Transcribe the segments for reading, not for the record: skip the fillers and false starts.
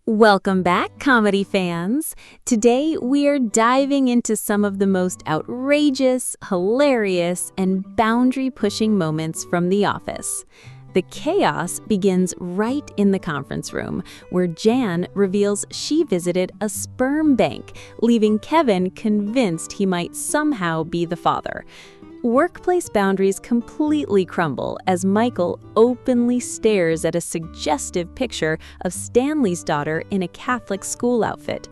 Welcome back, comedy fans! Today, we're diving into some of the most outrageous, hilarious, and boundary-pushing moments from The Office. The chaos begins right in the conference room, where Jan reveals she visited a sperm bank, leaving Kevin convinced he might somehow be the father. Workplace boundaries completely crumble as Michael openly stares at a suggestive picture of Stanley's daughter in a Catholic school outfit.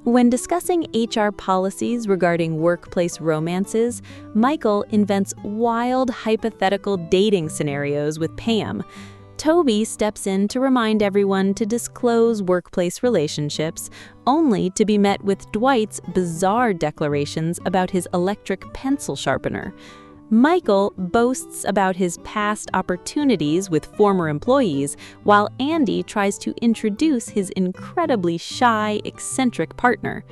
When discussing HR policies regarding workplace romances, Michael invents wild hypothetical dating scenarios with Pam. Toby steps in to remind everyone to disclose workplace relationships, only to be met with Dwight's bizarre declarations about his electric pencil sharpener. Michael boasts about his past opportunities with former employees, while Andy tries to introduce his incredibly shy, eccentric partner.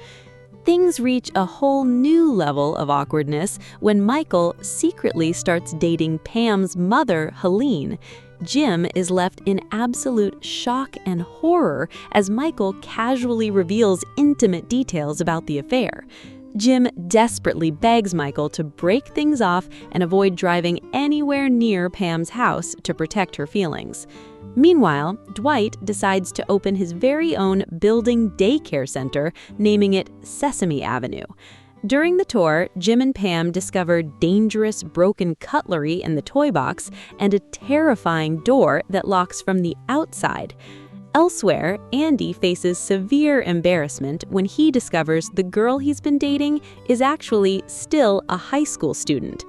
Things reach a whole new level of awkwardness when Michael secretly starts dating Pam's mother, Helene. Jim is left in absolute shock and horror as Michael casually reveals intimate details about the affair. Jim desperately begs Michael to break things off and avoid driving anywhere near Pam's house to protect her feelings. Meanwhile, Dwight decides to open his very own building daycare center, naming it Sesame Avenue. During the tour, Jim and Pam discover dangerous broken cutlery in the toy box and a terrifying door that locks from the outside. Elsewhere, Andy faces severe embarrassment when he discovers the girl he's been dating is actually still a high school student.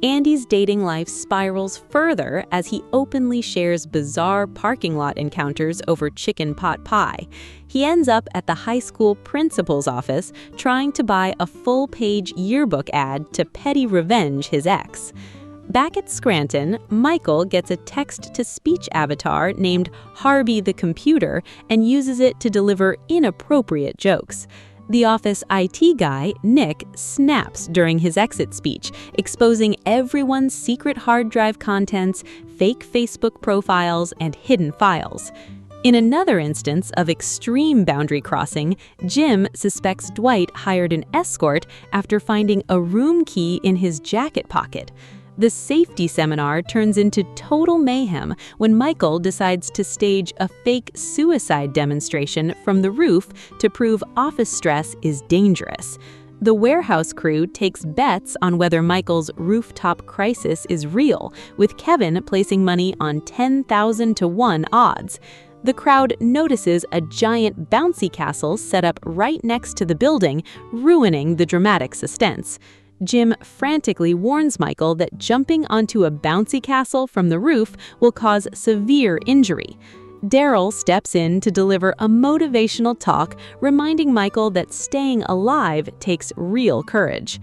Andy's dating life spirals further as he openly shares bizarre parking lot encounters over chicken pot pie. He ends up at the high school principal's office trying to buy a full-page yearbook ad to petty revenge his ex. Back at Scranton, Michael gets a text-to-speech avatar named Harvey the Computer and uses it to deliver inappropriate jokes. The office IT guy, Nick, snaps during his exit speech, exposing everyone's secret hard drive contents, fake Facebook profiles, and hidden files. In another instance of extreme boundary crossing, Jim suspects Dwight hired an escort after finding a room key in his jacket pocket. The safety seminar turns into total mayhem when Michael decides to stage a fake suicide demonstration from the roof to prove office stress is dangerous. The warehouse crew takes bets on whether Michael's rooftop crisis is real, with Kevin placing money on 10,000 to 1 odds. The crowd notices a giant bouncy castle set up right next to the building, ruining the dramatic suspense. Jim frantically warns Michael that jumping onto a bouncy castle from the roof will cause severe injury. Daryl steps in to deliver a motivational talk, reminding Michael that staying alive takes real courage.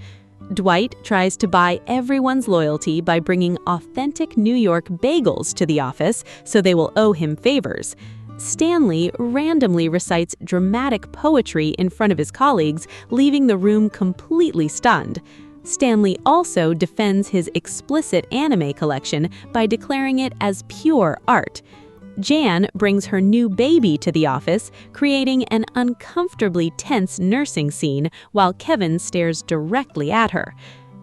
Dwight tries to buy everyone's loyalty by bringing authentic New York bagels to the office so they will owe him favors. Stanley randomly recites dramatic poetry in front of his colleagues, leaving the room completely stunned. Stanley also defends his explicit anime collection by declaring it as pure art. Jan brings her new baby to the office, creating an uncomfortably tense nursing scene while Kevin stares directly at her.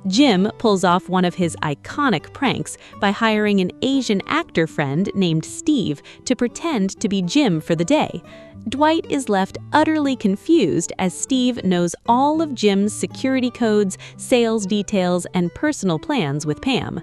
Jim pulls off one of his iconic pranks by hiring an Asian actor friend named Steve to pretend to be Jim for the day. Dwight is left utterly confused as Steve knows all of Jim's security codes, sales details, and personal plans with Pam.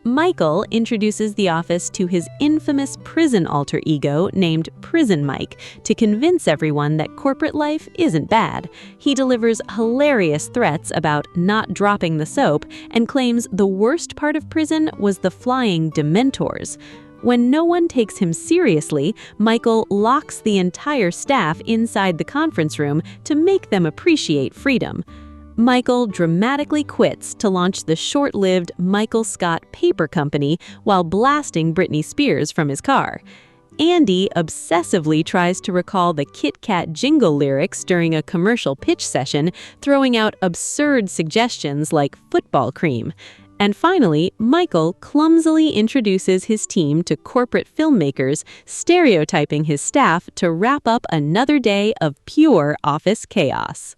Michael introduces the office to his infamous prison alter ego named Prison Mike to convince everyone that corporate life isn't bad. He delivers hilarious threats about not dropping the soap and claims the worst part of prison was the flying Dementors. When no one takes him seriously, Michael locks the entire staff inside the conference room to make them appreciate freedom. Michael dramatically quits to launch the short-lived Michael Scott Paper Company while blasting Britney Spears from his car. Andy obsessively tries to recall the Kit Kat jingle lyrics during a commercial pitch session, throwing out absurd suggestions like football cream. And finally, Michael clumsily introduces his team to corporate filmmakers, stereotyping his staff to wrap up another day of pure office chaos.